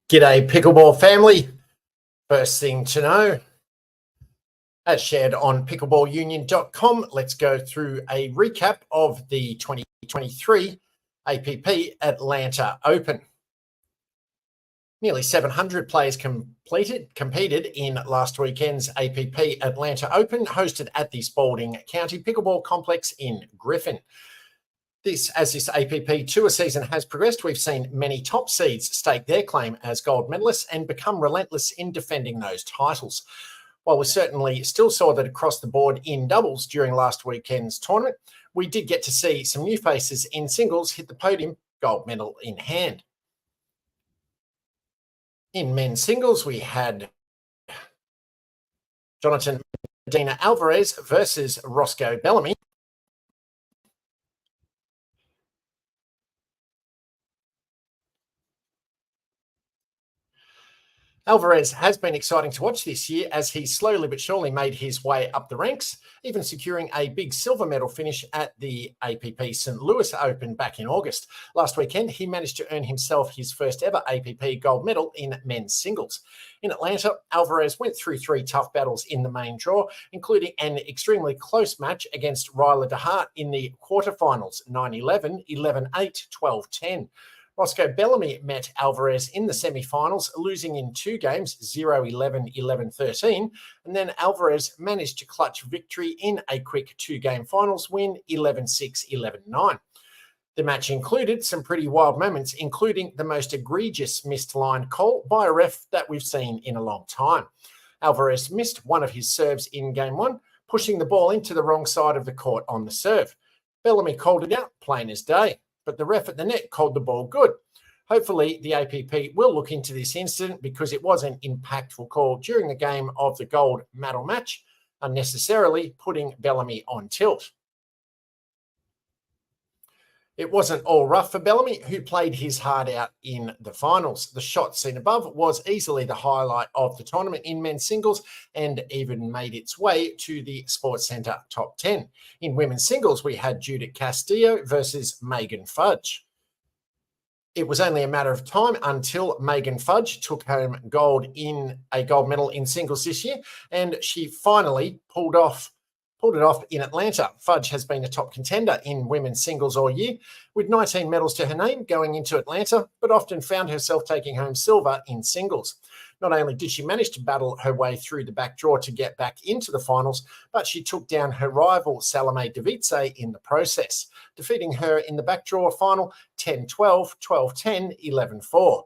G'day, Pickleball family. First thing to know, as shared on pickleballunion.com, let's go through a recap of the 2023 APP Atlanta Open. Nearly 700 players competed in last weekend's APP Atlanta Open, hosted at the Spalding County Pickleball Complex in Griffin. As this APP Tour season has progressed, we've seen many top seeds stake their claim as gold medalists and become relentless in defending those titles. While we certainly still saw that across the board in doubles during last weekend's tournament, we did get to see some new faces in singles hit the podium, gold medal in hand. In men's singles, we had Jonathan Medina Alvarez versus Roscoe Bellamy. Alvarez has been exciting to watch this year as he slowly but surely made his way up the ranks, even securing a big silver medal finish at the APP St. Louis Open back in August. Last weekend, he managed to earn himself his first ever APP gold medal in men's singles. In Atlanta, Alvarez went through three tough battles in the main draw, including an extremely close match against Ryler DeHart in the quarterfinals, 9-11, 11-8, 12-10. Roscoe Bellamy met Alvarez in the semi-finals, losing in two games, 0-11, 11-13, and then Alvarez managed to clutch victory in a quick two-game finals win, 11-6, 11-9. The match included some pretty wild moments, including the most egregious missed line call by a ref that we've seen in a long time. Alvarez missed one of his serves in game one, pushing the ball into the wrong side of the court on the serve. Bellamy called it out, plain as day, but the ref at the net called the ball good. Hopefully, the APP will look into this incident because it was an impactful call during the game of the gold medal match, unnecessarily putting Bellamy on tilt. It wasn't all rough for Bellamy, who played his heart out in the finals. The shot seen above was easily the highlight of the tournament in men's singles and even made its way to the Sports Centre top 10. In women's singles, we had Judith Castillo versus Megan Fudge. It was only a matter of time until Megan Fudge took home gold medal in singles this year, and she finally pulled it off in Atlanta. Fudge has been a top contender in women's singles all year, with 19 medals to her name going into Atlanta, but often found herself taking home silver in singles. Not only did she manage to battle her way through the back draw to get back into the finals, but she took down her rival Salome Device in the process, defeating her in the back draw final 10-12, 12-10, 11-4.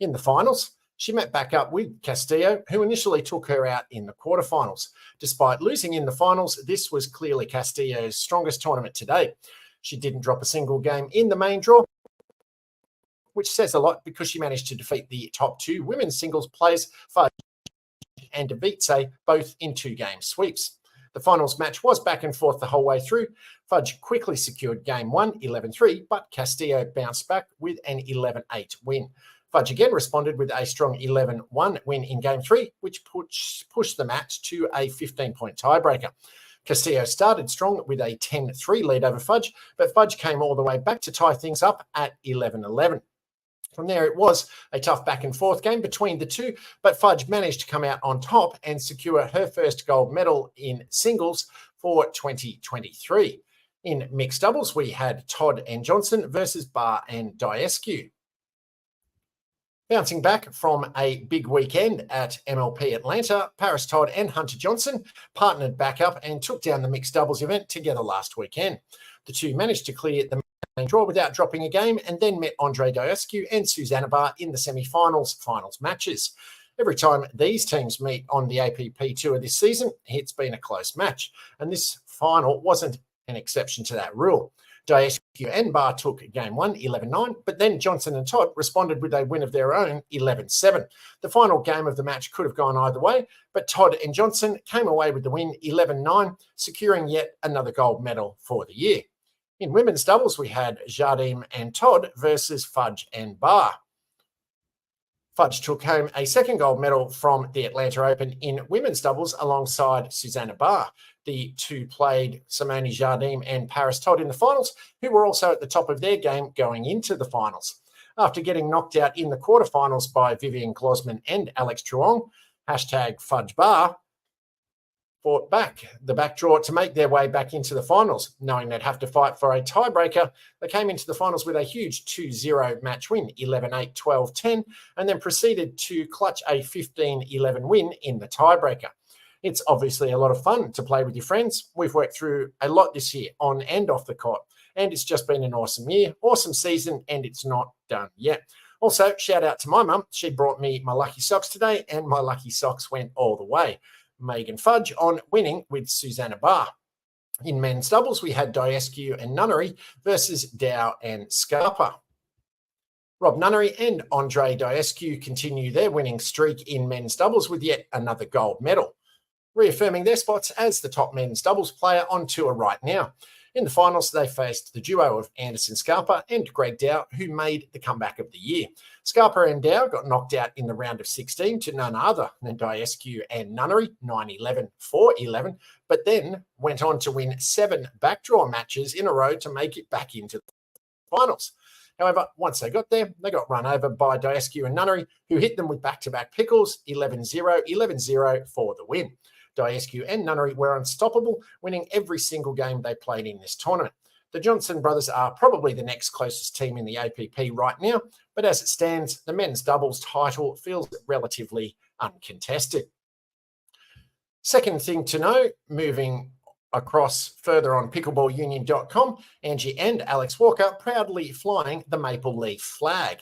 In the finals, she met back up with Castillo, who initially took her out in the quarterfinals. Despite losing in the finals, this was clearly Castillo's strongest tournament to date. She didn't drop a single game in the main draw, which says a lot because she managed to defeat the top two women's singles players, Fudge and Device, both in two-game sweeps. The finals match was back and forth the whole way through. Fudge quickly secured game one, 11-3, but Castillo bounced back with an 11-8 win. Fudge again responded with a strong 11-1 win in game three, which pushed the match to a 15-point tiebreaker. Castillo started strong with a 10-3 lead over Fudge, but Fudge came all the way back to tie things up at 11-11. From there, it was a tough back-and-forth game between the two, but Fudge managed to come out on top and secure her first gold medal in singles for 2023. In mixed doubles, we had Todd and Johnson versus Barr and Diescu. Bouncing back from a big weekend at MLP Atlanta, Paris Todd and Hunter Johnson partnered back up and took down the mixed doubles event together last weekend. The two managed to clear the main draw without dropping a game and then met Andre Diescu and Susanna Barr in the semi-finals matches. Every time these teams meet on the APP Tour this season, it's been a close match, and this final wasn't an exception to that rule. Diescu and Barr took game one, 11-9, but then Johnson and Todd responded with a win of their own, 11-7. The final game of the match could have gone either way, but Todd and Johnson came away with the win, 11-9, securing yet another gold medal for the year. In women's doubles, we had Jardim and Todd versus Fudge and Barr. Fudge took home a second gold medal from the Atlanta Open in women's doubles alongside Susanna Barr. The two played Simone Jardim and Paris Todd in the finals, who were also at the top of their game going into the finals. after getting knocked out in the quarterfinals by Vivian Glosman and Alex Truong. #FudgeBar fought back the back draw to make their way back into the finals. Knowing they'd have to fight for a tiebreaker, they came into the finals with a huge 2-0 match win, 11-8, 12-10, and then proceeded to clutch a 15-11 win in the tiebreaker. It's obviously a lot of fun to play with your friends. We've worked through a lot this year on and off the court, and it's just been an awesome year, awesome season, and it's not done yet. Also, shout out to my mum. She brought me my lucky socks today, and my lucky socks went all the way. Megan Fudge on winning with Susanna Barr. In men's doubles, we had Diescu and Nunnery versus Dow and Scarpa. Rob Nunnery and Andre Diescu continue their winning streak in men's doubles with yet another gold medal, reaffirming their spots as the top men's doubles player on tour right now. In the finals, they faced the duo of Anderson Scarpa and Greg Dow, who made the comeback of the year. Scarpa and Dow got knocked out in the round of 16 to none other than Diescu and Nunnery, 9-11, 4-11, but then went on to win 7 backdraw matches in a row to make it back into the finals. However, once they got there, they got run over by Diescu and Nunnery, who hit them with back-to-back pickles, 11-0, 11-0 for the win. Diescu and Nunnery were unstoppable, winning every single game they played in this tournament. The Johnson brothers are probably the next closest team in the APP right now, but as it stands, the men's doubles title feels relatively uncontested. Second thing to know, moving across further on pickleballunion.com, Angie and Alex Walker proudly flying the Maple Leaf flag.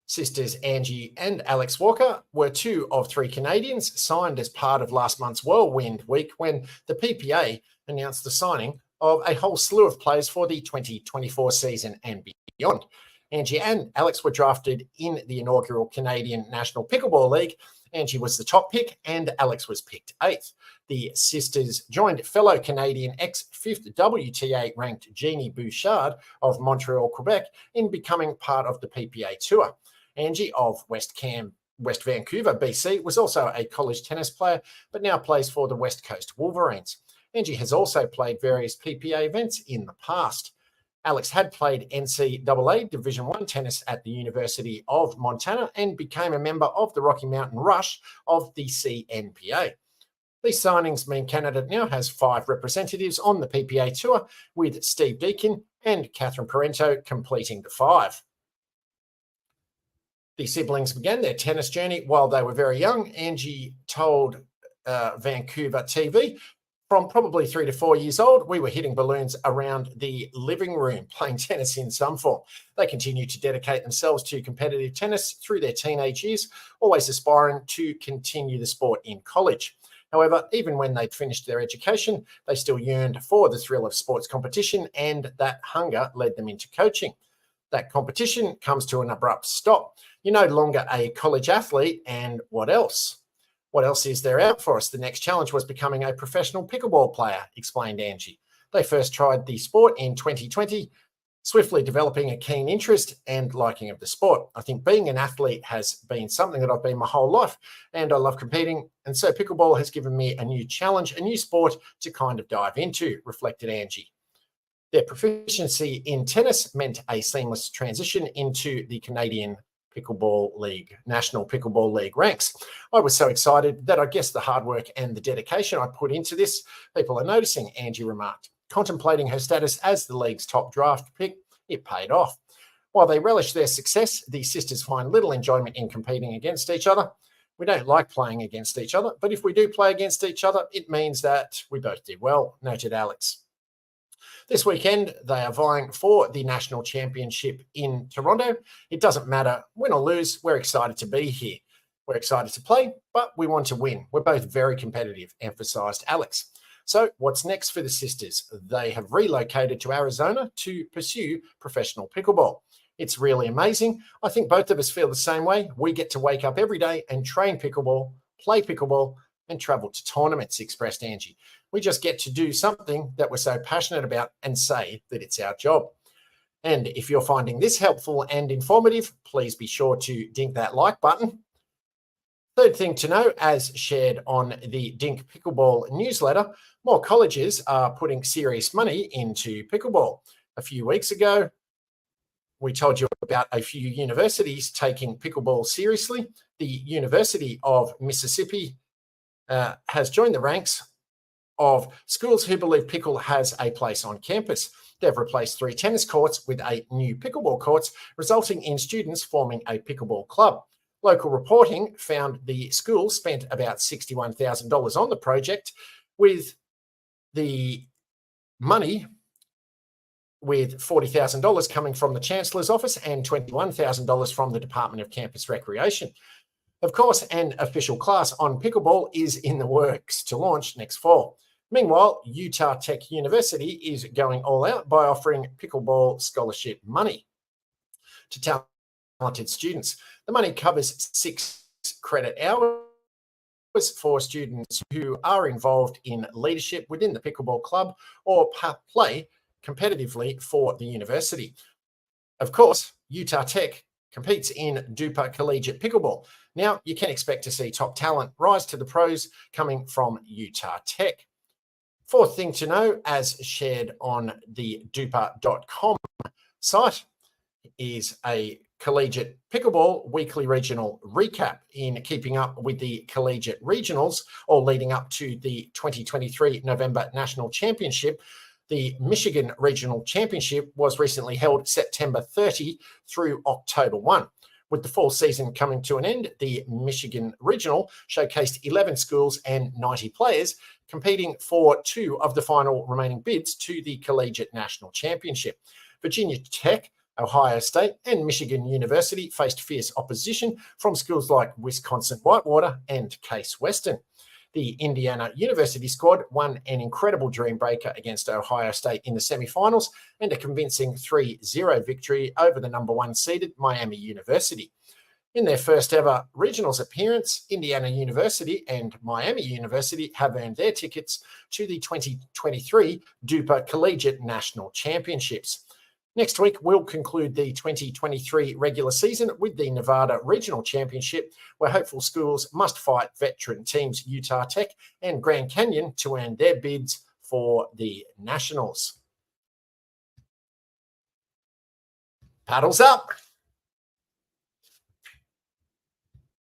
Sisters Angie and Alex Walker were 2 of 3 Canadians signed as part of last month's Whirlwind Week when the PPA announced the signing of a whole slew of players for the 2024 season and beyond. Angie and Alex were drafted in the inaugural Canadian National Pickleball League. Angie was the top pick and Alex was picked 8th. The sisters joined fellow Canadian ex-5th WTA ranked Jeannie Bouchard of Montreal, Quebec in becoming part of the PPA Tour. Angie of West Vancouver, BC, was also a college tennis player, but now plays for the West Coast Wolverines. Angie has also played various PPA events in the past. Alex had played NCAA Division I tennis at the University of Montana and became a member of the Rocky Mountain Rush of the CNPA. These signings mean Canada now has 5 representatives on the PPA Tour, with Steve Deakin and Catherine Parento completing the 5. The siblings began their tennis journey while they were very young. Angie told Vancouver TV, from probably 3 to 4 years old, we were hitting balloons around the living room, playing tennis in some form. They continued to dedicate themselves to competitive tennis through their teenage years, always aspiring to continue the sport in college. However, even when they'd finished their education, they still yearned for the thrill of sports competition, and that hunger led them into coaching. That competition comes to an abrupt stop. You're no longer a college athlete, and what else? What else is there out for us? The next challenge was becoming a professional pickleball player, explained Angie. They first tried the sport in 2020, swiftly developing a keen interest and liking of the sport. I think being an athlete has been something that I've been my whole life, and I love competing. And so pickleball has given me a new challenge, a new sport to kind of dive into, reflected Angie. Their proficiency in tennis meant a seamless transition into the Canadian Pickleball League, National Pickleball League ranks. I was so excited that I guess the hard work and the dedication I put into this, people are noticing, Angie remarked. Contemplating her status as the league's top draft pick, it paid off. While they relish their success, the sisters find little enjoyment in competing against each other. We don't like playing against each other, but if we do play against each other, it means that we both did well, noted Alex. This weekend, they are vying for the national championship in Toronto. It doesn't matter win or lose. We're excited to be here. We're excited to play, but we want to win. We're both very competitive, emphasised Alex. So what's next for the sisters? They have relocated to Arizona to pursue professional pickleball. It's really amazing. I think both of us feel the same way. We get to wake up every day and train pickleball, play pickleball, and travel to tournaments, expressed Angie. We just get to do something that we're so passionate about and say that it's our job. And if you're finding this helpful and informative, please be sure to dink that like button. Third thing to know, as shared on the Dink Pickleball newsletter, more colleges are putting serious money into pickleball. A few weeks ago, we told you about a few universities taking pickleball seriously. The University of Mississippi has joined the ranks of schools who believe pickle has a place on campus. They've replaced 3 tennis courts with 8 new pickleball courts, resulting in students forming a pickleball club. Local reporting found the school spent about $61,000 on the project, with the money with $40,000 coming from the Chancellor's office and $21,000 from the Department of Campus Recreation. Of course, an official class on pickleball is in the works to launch next fall. Meanwhile, Utah Tech University is going all out by offering pickleball scholarship money to talented students. The money covers 6 credit hours for students who are involved in leadership within the pickleball club or play competitively for the university. Of course, Utah Tech competes in Duper Collegiate Pickleball. Now, you can expect to see top talent rise to the pros coming from Utah Tech. Fourth thing to know, as shared on the duper.com site, is a collegiate pickleball weekly regional recap. In keeping up with the collegiate regionals, or leading up to the 2023 November National Championship, the Michigan Regional Championship was recently held September 30 through October 1. With the fall season coming to an end, the Michigan Regional showcased 11 schools and 90 players competing for 2 of the final remaining bids to the Collegiate National Championship. Virginia Tech, Ohio State, and Michigan University faced fierce opposition from schools like Wisconsin Whitewater and Case Western. The Indiana University squad won an incredible dream breaker against Ohio State in the semifinals and a convincing 3-0 victory over the number 1 seeded Miami University. In their first ever regionals appearance, Indiana University and Miami University have earned their tickets to the 2023 Duper Collegiate National Championships. Next week, we'll conclude the 2023 regular season with the Nevada Regional Championship, where hopeful schools must fight veteran teams Utah Tech and Grand Canyon to earn their bids for the Nationals. Paddles up!